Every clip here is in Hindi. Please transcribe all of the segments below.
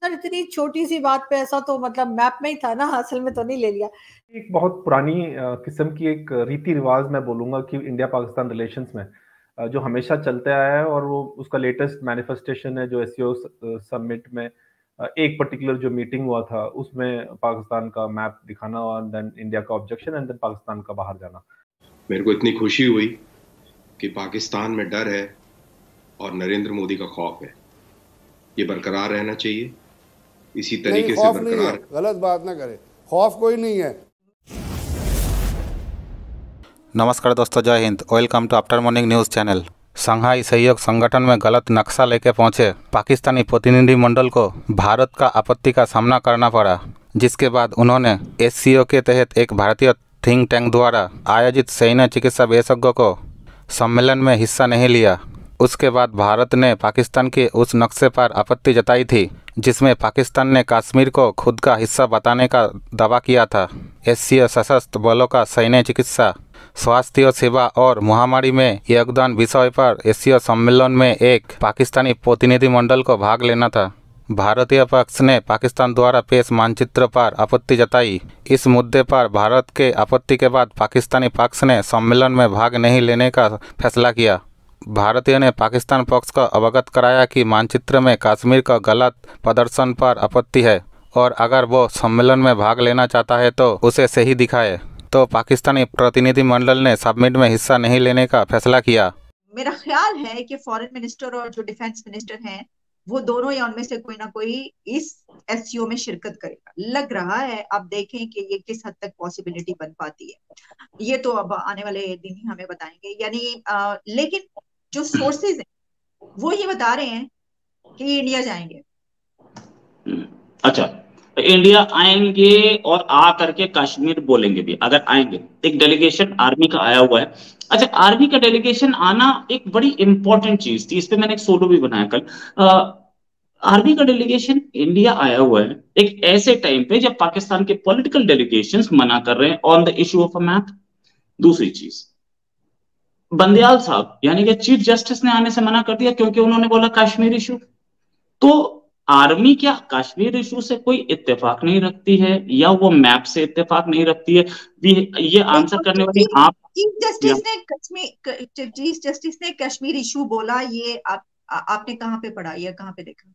सर इतनी छोटी सी बात पे ऐसा तो मतलब मैप में ही था ना, असल में तो नहीं ले लिया। एक बहुत पुरानी किस्म की एक रीति रिवाज मैं बोलूंगा कि इंडिया पाकिस्तान रिलेशंस में जो हमेशा चलते आया है, और वो उसका लेटेस्ट मैनिफेस्टेशन है जो एससीओ समिट में एक पर्टिकुलर जो मीटिंग हुआ था उसमें पाकिस्तान का मैप दिखाना और देन इंडिया का ऑब्जेक्शन एंड देन पाकिस्तान का बाहर जाना। मेरे को इतनी खुशी हुई कि पाकिस्तान में डर है और नरेंद्र मोदी का खौफ है। ये बरकरार रहना चाहिए, इसी तरीके से बरकरार। गलत बात ना करे, खौफ कोई नहीं है। नमस्कार दोस्तों, जय Hind. Welcome to after morning news channel. Shanghai सहयोग संगठन में गलत नक्शा लेकर पहुंचे पाकिस्तानी प्रतिनिधिमंडल को भारत का आपत्ति का सामना करना पड़ा, जिसके बाद उन्होंने एससीओ के तहत एक भारतीय थिंक टैंक द्वारा आयोजित सैन्य चिकित्सा विशेषज्ञों को सम्मेलन में हिस्सा नहीं लिया। उसके बाद भारत ने पाकिस्तान के उस नक्शे पर आपत्ति जताई थी जिसमें पाकिस्तान ने कश्मीर को खुद का हिस्सा बताने का दावा किया था। एससीओ सशस्त्र बलों का सैन्य चिकित्सा, स्वास्थ्य सेवा और महामारी में योगदान विषय पर एससीओ सम्मेलन में एक पाकिस्तानी प्रतिनिधिमंडल को भाग लेना था। भारतीय पक्ष ने पाकिस्तान द्वारा पेश मानचित्र पर आपत्ति जताई। इस मुद्दे पर भारत के आपत्ति के बाद पाकिस्तानी पक्ष ने सम्मेलन में भाग नहीं लेने का फैसला किया। भारतीय ने पाकिस्तान पक्ष को अवगत कराया कि मानचित्र में कश्मीर का गलत प्रदर्शन पर आपत्ति है और अगर वो सम्मेलन में भाग लेना चाहता है तो उसे सही दिखाए। तो पाकिस्तानी प्रतिनिधिमंडल ने समिट में हिस्सा नहीं लेने का फैसला किया। मेरा ख्याल है कि फॉरेन मिनिस्टर और जो डिफेंस मिनिस्टर हैं वो दोनों या उनमें से कोई ना कोई इस एससीओ में शिरकत करेगा, लग रहा है। अब देखें कि ये किस हद तक पॉसिबिलिटी बन पाती है, ये तो अब आने वाले दिन ही हमें बताएंगे। यानी लेकिन जो सोर्सेज हैं वो ये बता रहे हैं कि इंडिया जाएंगे। अच्छा, इंडिया आएंगे और आ करके कश्मीर बोलेंगे भी, अगर आएंगे। एक डेलीगेशन आर्मी का आया हुआ है। अच्छा, आर्मी का डेलीगेशन आना एक बड़ी इंपॉर्टेंट चीज थी, इस पे मैंने एक सोलो भी बनाया कल। आर्मी का डेलीगेशन इंडिया आया हुआ है एक ऐसे टाइम पे जब पाकिस्तान के पॉलिटिकल डेलीगेशंस मना कर रहे हैं on the issue of a map. दूसरी चीज, बंदयाल साहब यानी कि चीफ जस्टिस ने आने से मना कर दिया क्योंकि उन्होंने बोला कश्मीर इशू। तो आर्मी क्या कश्मीर इशू से कोई इत्तेफाक नहीं रखती है या वो मैप से इत्तेफाक नहीं रखती है? ये आंसर करने वाली आप। चीफ जस्टिस ने कश्मीर इशू बोला, ये आपने कहाँ पे पढ़ा या कहाँ पे देखा?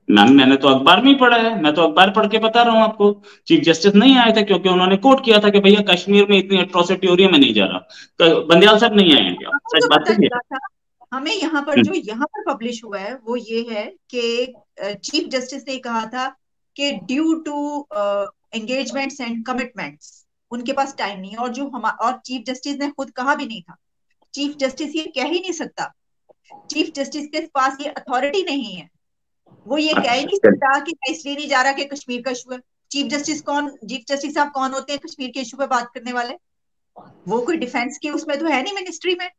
मैम, मैंने तो अखबार में ही पढ़ा है, मैं तो अखबार पढ़ के बता रहा हूँ आपको। चीफ जस्टिस नहीं आए थे क्योंकि उन्होंने कोट किया था कि भैया कश्मीर में इतनी एट्रोसिटी हो रही है, मैं नहीं जा रहा। बंदयाल साहब नहीं आए हैं, सच बात है। हमें यहाँ पर जो यहाँ पर पब्लिश हुआ है वो ये है कि चीफ जस्टिस ने कहा था कि due to engagements and commitments उनके पास टाइम नहीं है। और जो और चीफ जस्टिस ने खुद कहा भी नहीं था, चीफ जस्टिस ये कह ही नहीं सकता, चीफ जस्टिस के पास ये अथॉरिटी नहीं है, वो ये कह ही नहीं सकता कि मैं इसलिए नहीं जा रहा कि कश्मीर का इशू है। चीफ जस्टिस साहब कौन होते हैं कश्मीर के इशू पे बात करने वाले? वो कोई डिफेंस की उसमें तो है नहीं मिनिस्ट्री में।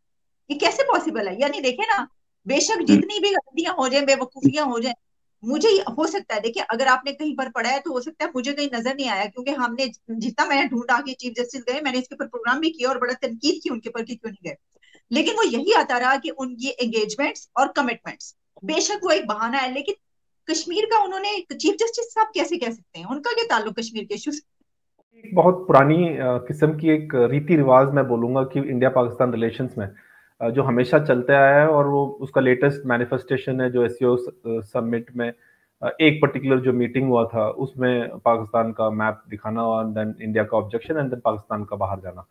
ये कैसे पॉसिबल है? यानी देखे ना, बेशक जितनी भी गलतियां हो जाए, बेवकूफियां हो जाए, मुझे हो सकता है, देखिए अगर आपने कहीं पर पढ़ा है तो हो सकता है मुझे कहीं नजर नहीं आया, क्योंकि हमने जितना मैंने ढूंढा कि चीफ जस्टिस गए, मैंने इसके ऊपर प्रोग्राम भी किया और बड़ा तनकीद की उनके ऊपर कि क्यों नहीं गए, लेकिन वो यही आता रहा कि उनकी एंगेजमेंट्स और कमिटमेंट्स, बेशक वो एक बहाना है, लेकिन कश्मीर का उन्होंने चीफ जस्टिस साहब कैसे कह सकते हैं? उनका क्या ताल्लुक कश्मीर के इश्यू से? एक बहुत पुरानी किस्म की एक रीति रिवाज मैं बोलूंगा कि इंडिया पाकिस्तान रिलेशंस में जो हमेशा चलते आया है, और वो उसका लेटेस्ट मैनिफेस्टेशन है जो एससीओ समिट में एक पर्टिकुलर जो मीटिंग हुआ था उसमें पाकिस्तान का मैप दिखाना और देन इंडिया का ऑब्जेक्शन एंड देन पाकिस्तान का बाहर जाना।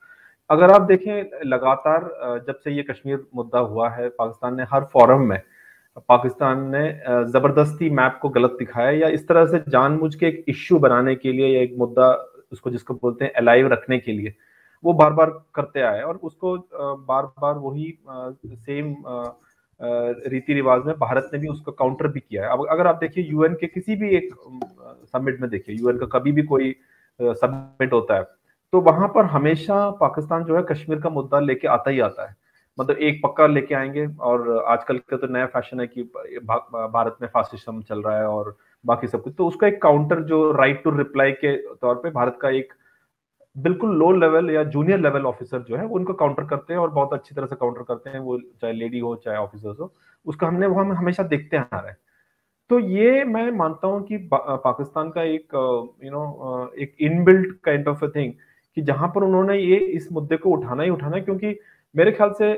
अगर आप देखें लगातार जब से ये कश्मीर मुद्दा हुआ है, पाकिस्तान ने हर फोरम में पाकिस्तान ने जबरदस्ती मैप को गलत दिखाया या इस तरह से जानबूझ के एक इश्यू बनाने के लिए या एक मुद्दा उसको जिसको बोलते हैं अलाइव रखने के लिए वो बार बार करते आए, और उसको बार बार वही सेम रीति रिवाज में भारत ने भी उसको काउंटर भी किया है। अब अगर आप देखिए यूएन के किसी भी एक समिट में देखिए, यूएन का कभी भी कोई समिट होता है तो वहां पर हमेशा पाकिस्तान जो है कश्मीर का मुद्दा लेके आता ही आता है, मतलब एक पक्का लेके आएंगे। और आजकल का तो नया फैशन है कि भारत में फासिज्म चल रहा है और बाकी सब कुछ, तो उसका एक काउंटर जो राइट टू रिप्लाई के तौर पे भारत का एक बिल्कुल लो लेवल या जूनियर लेवल ऑफिसर जो है उनको काउंटर करते हैं और बहुत अच्छी तरह से काउंटर करते हैं, वो चाहे लेडी हो चाहे ऑफिसर्स हो, उसका हमने वो हम हमेशा देखते आ रहे हैं। तो ये मैं मानता हूँ कि पाकिस्तान का एक एक inbuilt kind of a thing कि जहां पर उन्होंने ये इस मुद्दे को उठाना ही उठाना है, क्योंकि मेरे ख्याल से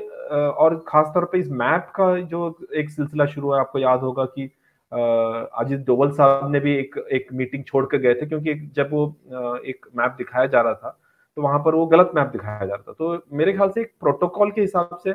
और खास तौर पे इस मैप का जो एक सिलसिला शुरू है, आपको याद होगा कि अजीत डोवल साहब ने भी एक मीटिंग छोड़ के गए थे, क्योंकि जब वो एक मैप दिखाया जा रहा था तो वहां पर वो गलत मैप दिखाया जा रहा था। तो मेरे ख्याल से एक प्रोटोकॉल के हिसाब से,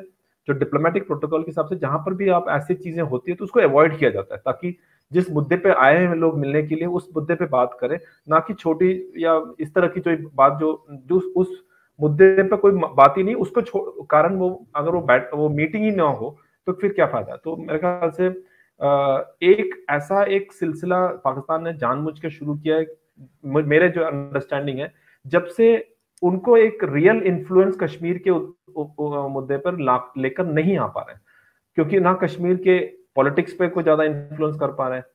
जो डिप्लोमेटिक प्रोटोकॉल के हिसाब से, जहां पर भी आप ऐसी चीजें होती है तो उसको अवॉइड किया जाता है, ताकि जिस मुद्दे पे आए हैं लोग मिलने के लिए उस मुद्दे पे बात करें, ना कि छोटी या इस तरह की जो बात जो उस मुद्दे पे कोई बात ही नहीं, उसको कारण वो अगर वो मीटिंग ही ना हो तो फिर क्या फायदा। तो मेरे ख्याल से एक ऐसा एक सिलसिला पाकिस्तान ने जानबूझ के शुरू किया है, मेरे जो अंडरस्टैंडिंग है, जब से उनको एक रियल इन्फ्लुएंस कश्मीर के मुद्दे पर लेकर नहीं आ पा रहे, क्योंकि ना कश्मीर के पॉलिटिक्स पे कोई ज्यादा इन्फ्लुएंस कर पा रहे हैं,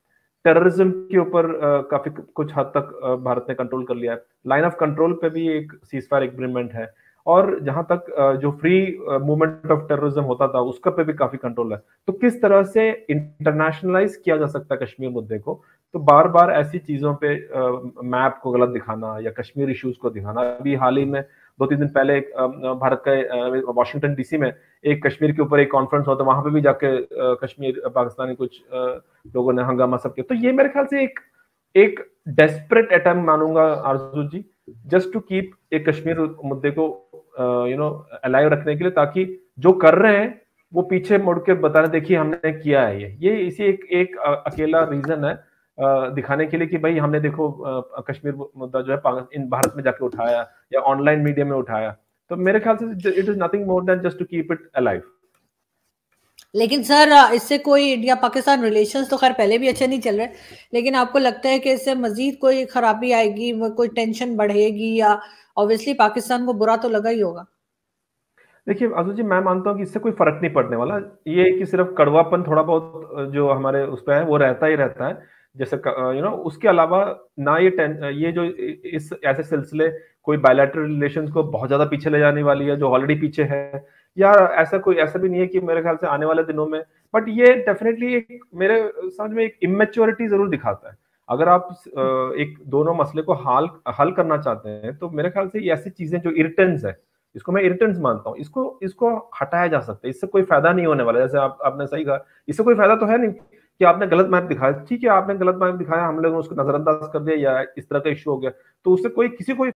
टेररिज्म के ऊपर काफी कुछ हद तक भारत ने कंट्रोल कर लिया है, लाइन ऑफ कंट्रोल पे भी एक सीजफायर एग्रीमेंट है, और जहां तक जो फ्री मूवमेंट ऑफ टेररिज्म होता था उसका पे भी काफी कंट्रोल है। तो किस तरह से इंटरनेशनलाइज किया जा सकता है कश्मीर मुद्दे को, तो बार बार ऐसी चीजों पे मैप को गलत दिखाना या कश्मीर इश्यूज को दिखाना। अभी हाल ही में 2-3 दिन पहले भारत का वॉशिंगटन डीसी में एक कश्मीर के ऊपर एक कॉन्फ्रेंस होता, वहां पे भी जाके कश्मीर पाकिस्तानी कुछ लोगों ने हंगामा सब किया। तो ये मेरे ख्याल से एक डेस्परेट अटेम्प्ट मानूंगा आरजू जी, जस्ट टू कीप एक कश्मीर मुद्दे को अलाइव रखने के लिए, ताकि जो कर रहे हैं वो पीछे मुड़ के बता रहे देखिए हमने किया है ये इसी एक अकेला रीजन है दिखाने के लिए कि भाई हमने देखो कश्मीर मुद्दा जो है इन भारत में जाके उठाया या ऑनलाइन मीडिया में उठाया। तो मेरे ख्याल से it is nothing more than just to keep it alive. लेकिन सर इससे कोई इंडिया पाकिस्तान रिलेशंस तो खैर पहले भी अच्छे नहीं चल रहे, लेकिन आपको लगता है कि इससे मजीद कोई खराबी आएगी, कोई टेंशन बढ़ेगी, या ऑब्वियसली पाकिस्तान को बुरा तो लगा ही होगा? देखिए आजू जी, मैं मानता हूँ कि इससे कोई फर्क नहीं पड़ने वाला, ये कि सिर्फ कड़वापन थोड़ा बहुत जो हमारे उस पर है वो रहता ही रहता है, जैसे उसके अलावा ना ये जो इस ऐसे सिलसिले कोई बायलैटरल रिलेशंस को बहुत ज्यादा पीछे ले जाने वाली है जो ऑलरेडी पीछे है, या ऐसा भी नहीं है कि मेरे ख्याल से आने वाले दिनों में, बट ये डेफिनेटली एक मेरे समझ में एक इमेच्योरिटी जरूर दिखाता है। अगर आप एक दोनों मसले को हल करना चाहते हैं तो मेरे ख्याल से ये ऐसी चीजें जो इरिटेंट्स है, इसको मैं इरिटेंट्स मानता हूँ, इसको हटाया जा सकता है, इससे कोई फायदा नहीं होने वाला। जैसे आपने सही कहा, इससे कोई फायदा तो है नहीं कि आपने गलत मैप दिखाया, ठीक है आपने गलत मैप दिखाया, हम लोगों ने उसको नजरअंदाज कर दिया या इस तरह का इश्यू हो गया, तो उससे किसी को